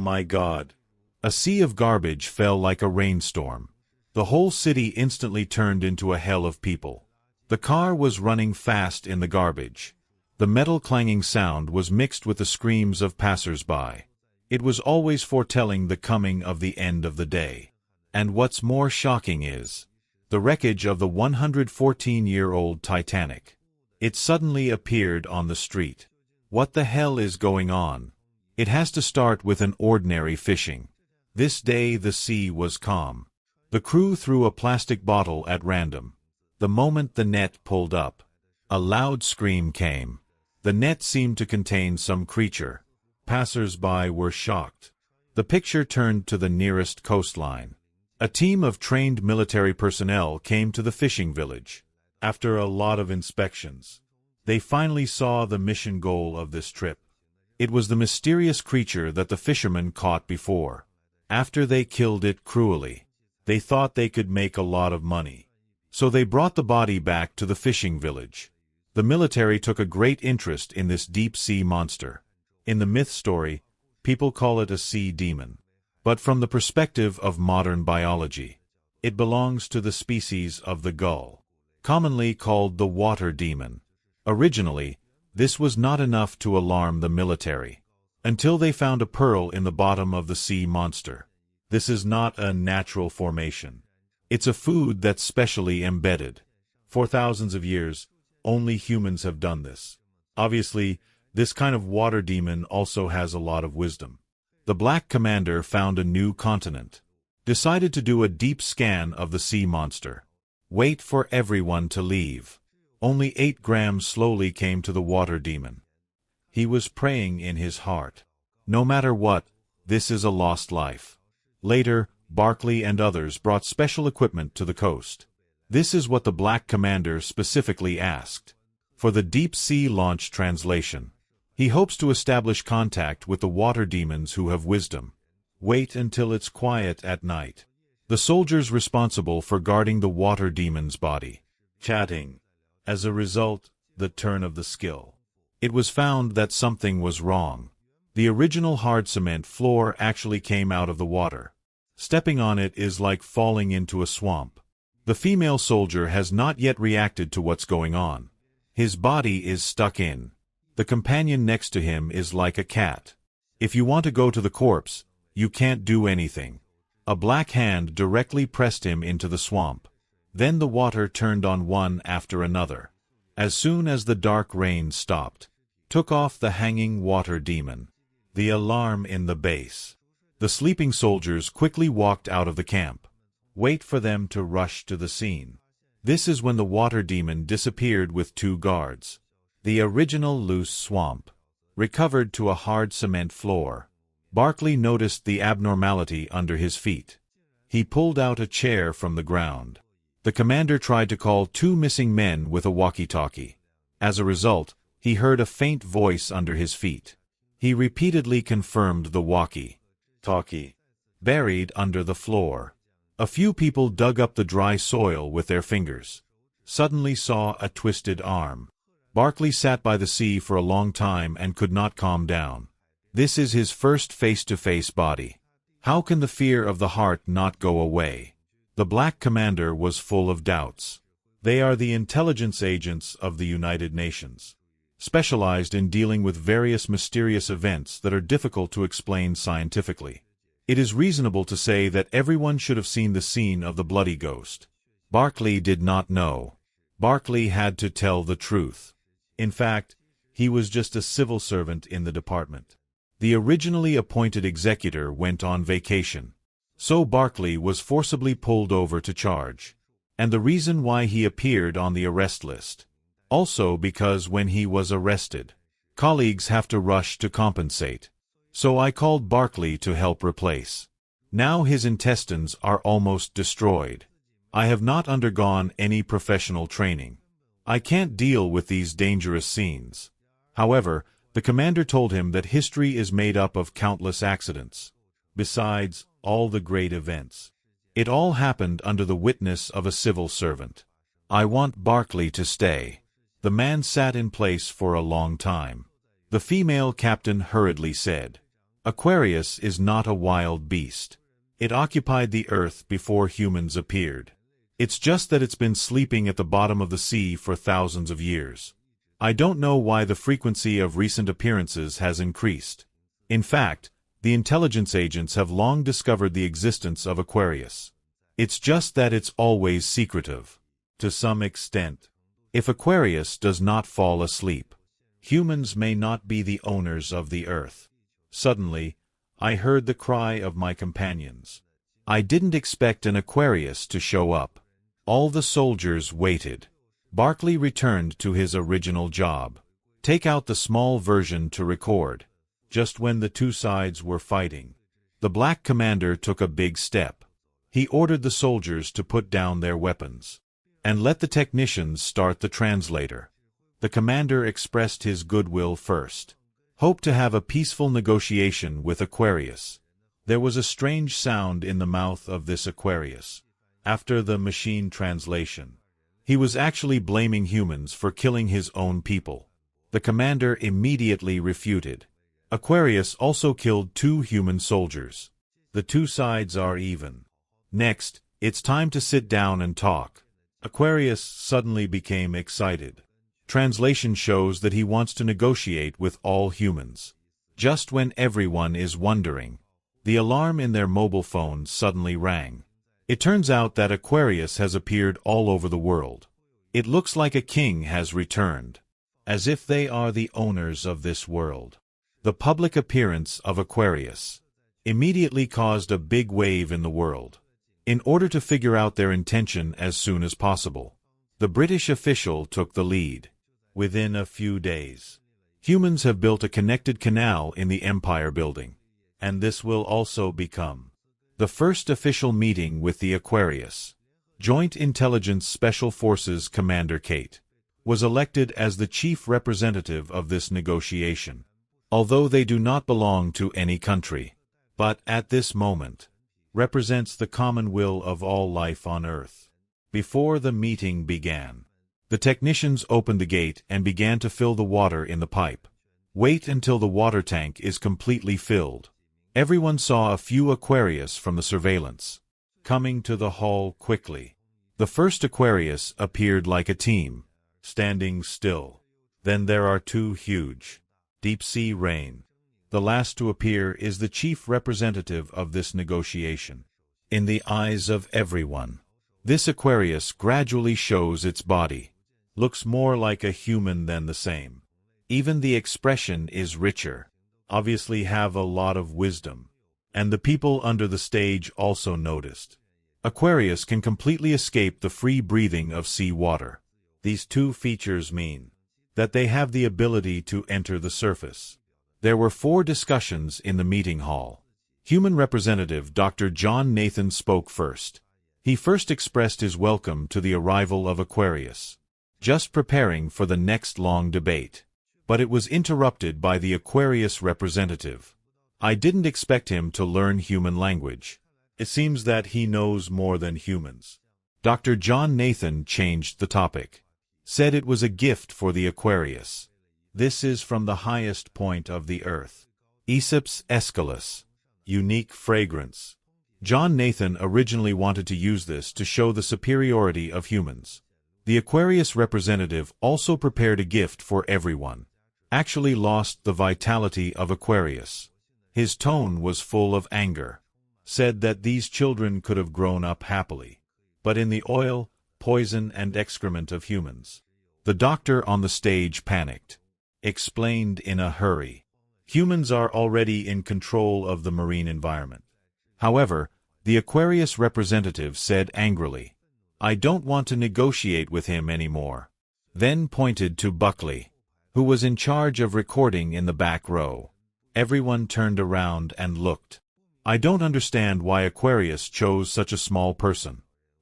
my God! A sea of garbage fell like a rainstorm. The whole city instantly turned into a hell of people. The car was running fast in the garbage. The metal clanging sound was mixed with the screams of passers-by. It was always foretelling the coming of the end of the day. And what's more shocking is the wreckage of the 114-year-old Titanic. It suddenly appeared on the street. What the hell is going on? It has to start with an ordinary fishing. This day the sea was calm. The crew threw a plastic bottle at random. The moment the net pulled up, a loud scream came. The net seemed to contain some creature. Passers-by were shocked. The picture turned to the nearest coastline. A team of trained military personnel came to the fishing village. After a lot of inspections, they finally saw the mission goal of this trip. It was the mysterious creature that the fishermen caught before. After they killed it cruelly, they thought they could make a lot of money. So they brought the body back to the fishing village. The military took a great interest in this deep-sea monster. In the myth story, people call it a sea demon. But from the perspective of modern biology, it belongs to the species of the gull, commonly called the water demon. Originally, this was not enough to alarm the military, until they found a pearl in the bottom of the sea monster. This is not a natural formation. It's a food that's specially embedded. For thousands of years, only humans have done this. Obviously, this kind of water demon also has a lot of wisdom. The Black Commander found a new continent. Decided to do a deep scan of the sea monster. Wait for everyone to leave. Only 8 grams slowly came to the water demon. He was praying in his heart. No matter what, this is a lost life. Later, Barkley and others brought special equipment to the coast. This is what the Black Commander specifically asked. For the deep sea launch translation. He hopes to establish contact with the water demons who have wisdom. Wait until it's quiet at night. The soldiers responsible for guarding the water demon's body. Chatting. As a result, the turn of the skill. It was found that something was wrong. The original hard cement floor actually came out of the water. Stepping on it is like falling into a swamp. The female soldier has not yet reacted to what's going on. His body is stuck in. The companion next to him is like a cat. If you want to go to the corpse, you can't do anything. A black hand directly pressed him into the swamp. Then the water turned on one after another. As soon as the dark rain stopped, took off the hanging water demon. The alarm in the base. The sleeping soldiers quickly walked out of the camp. Wait for them to rush to the scene. This is when the water demon disappeared with 2 guards. The original loose swamp. Recovered to a hard cement floor. Barkley noticed the abnormality under his feet. He pulled out a chair from the ground. The commander tried to call 2 missing men with a walkie-talkie. As a result, he heard a faint voice under his feet. He repeatedly confirmed the walkie-talkie. Buried under the floor. A few people dug up the dry soil with their fingers. Suddenly saw a twisted arm. Barkley sat by the sea for a long time and could not calm down. This is his first face-to-face body. How can the fear of the heart not go away? The Black Commander was full of doubts. They are the intelligence agents of the United Nations, specialized in dealing with various mysterious events that are difficult to explain scientifically. It is reasonable to say that everyone should have seen the scene of the bloody ghost. Barkley did not know. Barkley had to tell the truth. In fact, he was just a civil servant in the department. The originally appointed executor went on vacation. So Barkley was forcibly pulled over to charge. And the reason why he appeared on the arrest list. Also because when he was arrested, colleagues have to rush to compensate. So I called Barkley to help replace. Now his intestines are almost destroyed. I have not undergone any professional training. I can't deal with these dangerous scenes. However, the commander told him that history is made up of countless accidents. Besides, all the great events. It all happened under the witness of a civil servant. I want Barkley to stay. The man sat in place for a long time. The female captain hurriedly said, Aquarius is not a wild beast. It occupied the earth before humans appeared. It's just that it's been sleeping at the bottom of the sea for thousands of years. I don't know why the frequency of recent appearances has increased. In fact, the intelligence agents have long discovered the existence of Aquarius. It's just that it's always secretive. To some extent. If Aquarius does not fall asleep, humans may not be the owners of the earth. Suddenly, I heard the cry of my companions. I didn't expect an Aquarius to show up. All the soldiers waited. Barkley returned to his original job. Take out the small version to record. Just when the two sides were fighting, the black commander took a big step. He ordered the soldiers to put down their weapons and let the technicians start the translator. The commander expressed his goodwill first. Hoped to have a peaceful negotiation with Aquarius. There was a strange sound in the mouth of this Aquarius. After the machine translation, he was actually blaming humans for killing his own people. The commander immediately refuted. Aquarius also killed 2 human soldiers. The two sides are even. Next, it's time to sit down and talk. Aquarius suddenly became excited. Translation shows that he wants to negotiate with all humans. Just when everyone is wondering, the alarm in their mobile phones suddenly rang. It turns out that Aquarius has appeared all over the world. It looks like a king has returned, as if they are the owners of this world. The public appearance of Aquarius immediately caused a big wave in the world. In order to figure out their intention as soon as possible, the British official took the lead. Within a few days, humans have built a connected canal in the Empire Building, and this will also become the first official meeting with the Aquarius. Joint Intelligence Special Forces Commander Kate was elected as the chief representative of this negotiation, although they do not belong to any country, but at this moment represents the common will of all life on Earth. Before the meeting began, the technicians opened the gate and began to fill the water in the pipe. Wait until the water tank is completely filled. Everyone saw a few Aquarius from the surveillance coming to the hall quickly. The first Aquarius appeared like a team, standing still. Then there are 2 huge, deep-sea rain. The last to appear is the chief representative of this negotiation. In the eyes of everyone, this Aquarius gradually shows its body. Looks more like a human than the same. Even the expression is richer. Obviously have a lot of wisdom. And the people under the stage also noticed. Aquarius can completely escape the free breathing of sea water. These 2 features mean that they have the ability to enter the surface. There were 4 discussions in the meeting hall. Human representative Dr. John Nathan spoke first. He first expressed his welcome to the arrival of Aquarius, just preparing for the next long debate. But it was interrupted by the Aquarius representative. I didn't expect him to learn human language. It seems that he knows more than humans. Dr. John Nathan changed the topic. Said it was a gift for the Aquarius. This is from the highest point of the earth. Escalates. Unique fragrance. John Nathan originally wanted to use this to show the superiority of humans. The Aquarius representative also prepared a gift for everyone. Actually lost the vitality of Aquarius. His tone was full of anger. Said that these children could have grown up happily, but in the oil, poison, and excrement of humans. The doctor on the stage panicked. Explained in a hurry. Humans are already in control of the marine environment. However, the Aquarius representative said angrily, I don't want to negotiate with him anymore. Then pointed to Barkley, who was in charge of recording in the back row. Everyone turned around and looked. I don't understand why Aquarius chose such a small person.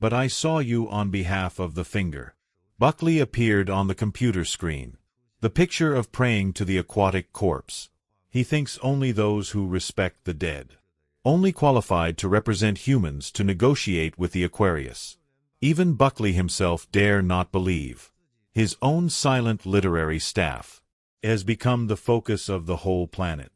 But I saw you on behalf of the finger. Barkley appeared on the computer screen. The picture of praying to the aquatic corpse. He thinks only those who respect the dead. Only qualified to represent humans to negotiate with the Aquarius. Even Barkley himself dare not believe. His own silent literary staff has become the focus of the whole planet.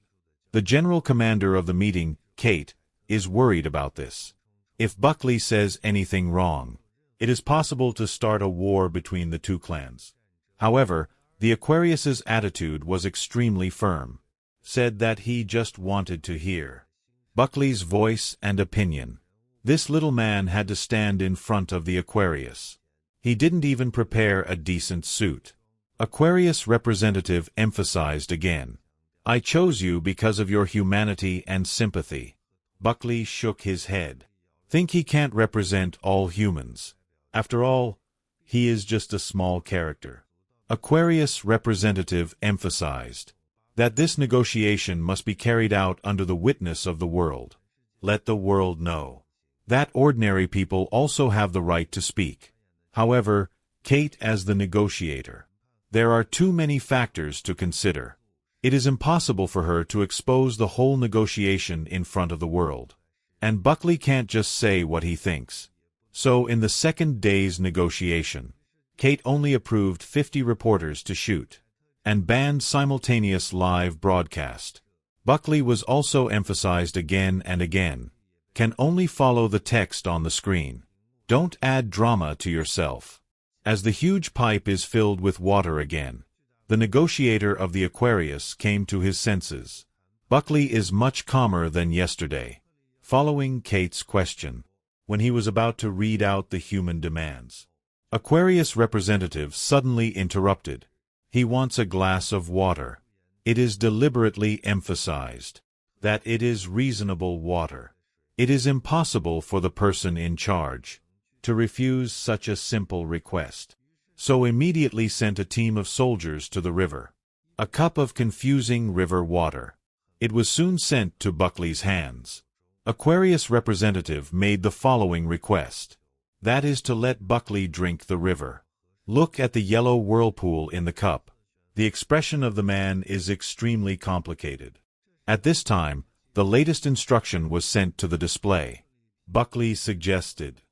The general commander of the meeting, Kate, is worried about this. If Barkley says anything wrong, it is possible to start a war between the two clans. However, the Aquarius's attitude was extremely firm. Said that he just wanted to hear Barkley's voice and opinion. This little man had to stand in front of the Aquarius. He didn't even prepare a decent suit. Aquarius representative emphasized again. I chose you because of your humanity and sympathy. Barkley shook his head. Think he can't represent all humans. After all, he is just a small character. Aquarius representative emphasized that this negotiation must be carried out under the witness of the world. Let the world know that ordinary people also have the right to speak. However, Kate as the negotiator, there are too many factors to consider. It is impossible for her to expose the whole negotiation in front of the world. And Barkley can't just say what he thinks. So in the second day's negotiation, Kate only approved 50 reporters to shoot and banned simultaneous live broadcast. Barkley was also emphasized again and again. Can only follow the text on the screen. Don't add drama to yourself. As the huge pipe is filled with water again, the negotiator of the Aquarius came to his senses. Barkley is much calmer than yesterday. Following Kate's question, when he was about to read out the human demands, Aquarius representative suddenly interrupted. He wants a glass of water. It is deliberately emphasized that it is reasonable water. It is impossible for the person in charge to refuse such a simple request. So immediately sent a team of soldiers to the river. A cup of confusing river water. It was soon sent to Barkley's hands. Aquarius representative made the following request. That is to let Barkley drink the river. Look at the yellow whirlpool in the cup. The expression of the man is extremely complicated. At this time, the latest instruction was sent to the display. Barkley suggested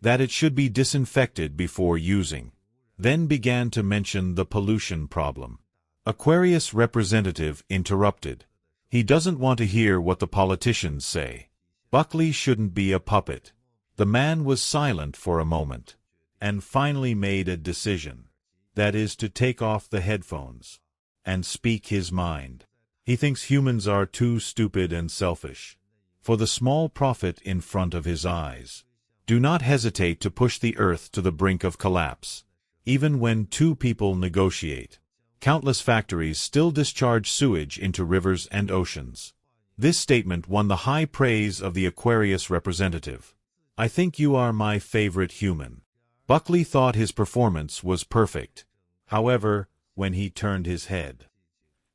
that it should be disinfected before using. Then began to mention the pollution problem. Aquarius representative interrupted. He doesn't want to hear what the politicians say. Barkley shouldn't be a puppet. The man was silent for a moment, and finally made a decision. That is to take off the headphones and speak his mind. He thinks humans are too stupid and selfish for the small profit in front of his eyes. Do not hesitate to push the earth to the brink of collapse. Even when two people negotiate, countless factories still discharge sewage into rivers and oceans. This statement won the high praise of the Aquarius representative. I think you are my favorite human. Barkley thought his performance was perfect. However, when he turned his head,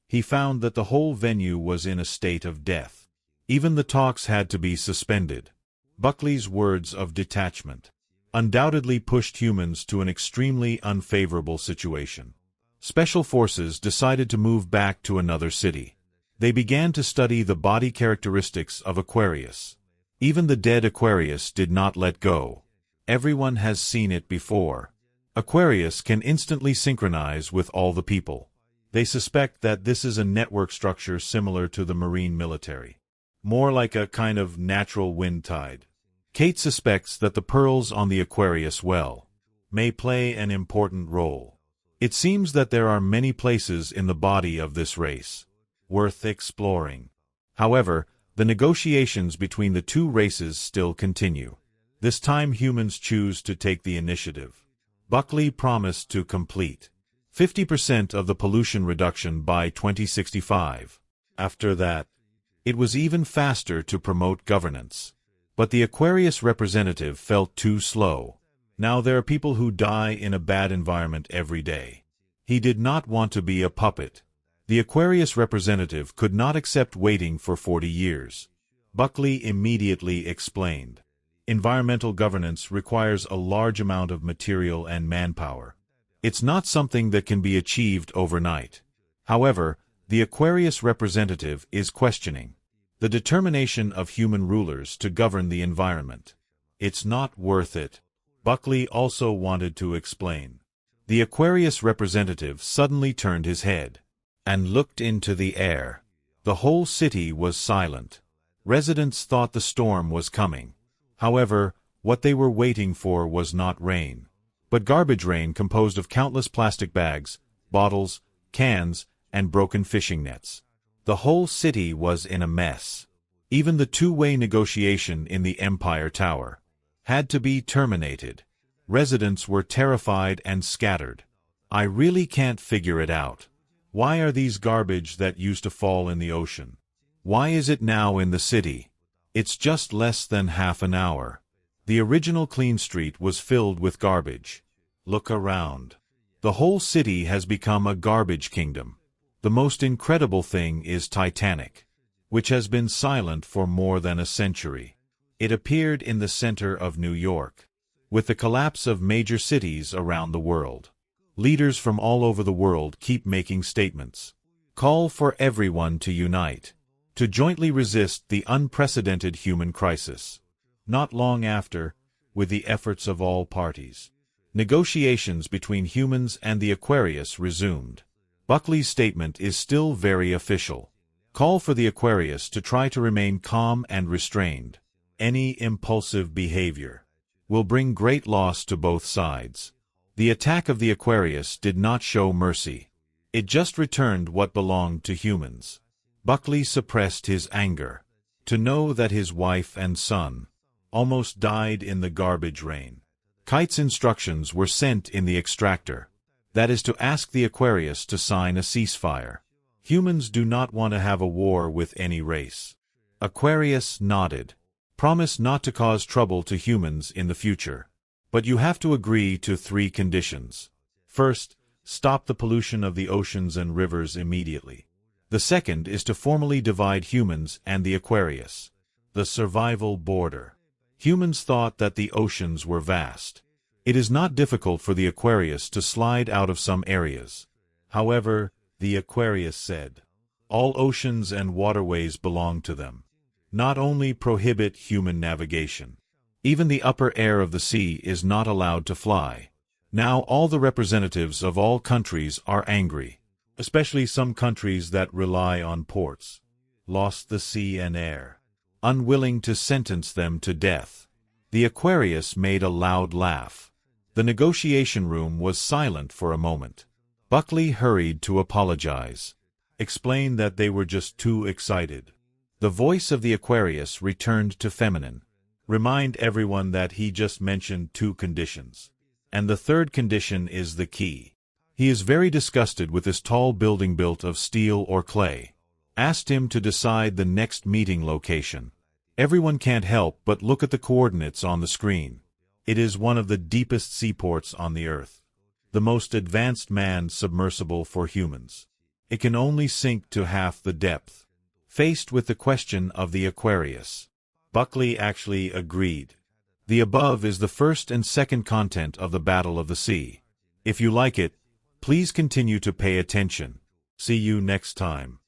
he found that the whole venue was in a state of death. Even the talks had to be suspended. Barkley's words of detachment undoubtedly pushed humans to an extremely unfavorable situation. Special forces decided to move back to another city. They began to study the body characteristics of Aquarius. Even the dead Aquarius did not let go. Everyone has seen it before. Aquarius can instantly synchronize with all the people. They suspect that this is a network structure similar to the marine military. More like a kind of natural wind tide. Kate suspects that the pearls on the Aquarius well may play an important role. It seems that there are many places in the body of this race worth exploring. However, the negotiations between the two races still continue. This time humans choose to take the initiative. Barkley promised to complete 50% of the pollution reduction by 2065. After that, it was even faster to promote governance. But the Aquarius representative felt too slow. Now there are people who die in a bad environment every day. He did not want to be a puppet. The Aquarius representative could not accept waiting for 40 years. Barkley immediately explained. Environmental governance requires a large amount of material and manpower. It's not something that can be achieved overnight. However, the Aquarius representative is questioning the determination of human rulers to govern the environment. It's not worth it. Barkley also wanted to explain. The Aquarius representative suddenly turned his head and looked into the air. The whole city was silent. Residents thought the storm was coming. However, what they were waiting for was not rain, but garbage rain composed of countless plastic bags, bottles, cans, and broken fishing nets. The whole city was in a mess. Even the two-way negotiation in the Empire Tower had to be terminated. Residents were terrified and scattered. I really can't figure it out. Why are these garbage that used to fall in the ocean? Why is it now in the city? It's just less than half an hour. The original clean street was filled with garbage. Look around. The whole city has become a garbage kingdom. The most incredible thing is Titanic, which has been silent for more than a century. It appeared in the center of New York. With the collapse of major cities around the world, leaders from all over the world keep making statements. Call for everyone to unite, to jointly resist the unprecedented human crisis. Not long after, with the efforts of all parties, negotiations between humans and the Aquarius resumed. Barkley's statement is still very official. Call for the Aquarius to try to remain calm and restrained. Any impulsive behavior will bring great loss to both sides. The attack of the Aquarius did not show mercy. It just returned what belonged to humans. Barkley suppressed his anger. To know that his wife and son almost died in the garbage rain. Kite's instructions were sent in the extractor. That is to ask the Aquarius to sign a ceasefire. Humans do not want to have a war with any race. Aquarius nodded. Promise not to cause trouble to humans in the future. But you have to agree to 3 conditions. First, stop the pollution of the oceans and rivers immediately. The second is to formally divide humans and the Aquarius. The survival border. Humans thought that the oceans were vast. It is not difficult for the Aquarius to slide out of some areas. However, the Aquarius said, all oceans and waterways belong to them. Not only prohibit human navigation. Even the upper air of the sea is not allowed to fly. Now all the representatives of all countries are angry, especially some countries that rely on ports, lost the sea and air, unwilling to sentence them to death. The Aquarius made a loud laugh. The negotiation room was silent for a moment. Barkley hurried to apologize, explained that they were just too excited. The voice of the Aquarius returned to feminine. Remind everyone that he just mentioned 2 conditions. And the third condition is the key. He is very disgusted with this tall building built of steel or clay. Asked him to decide the next meeting location. Everyone can't help but look at the coordinates on the screen. It is one of the deepest seaports on the Earth. The most advanced manned submersible for humans. It can only sink to half the depth. Faced with the question of the Aquarius, Barkley actually agreed. The above is the first and second content of the Battle of the Sea. If you like it, please continue to pay attention. See you next time.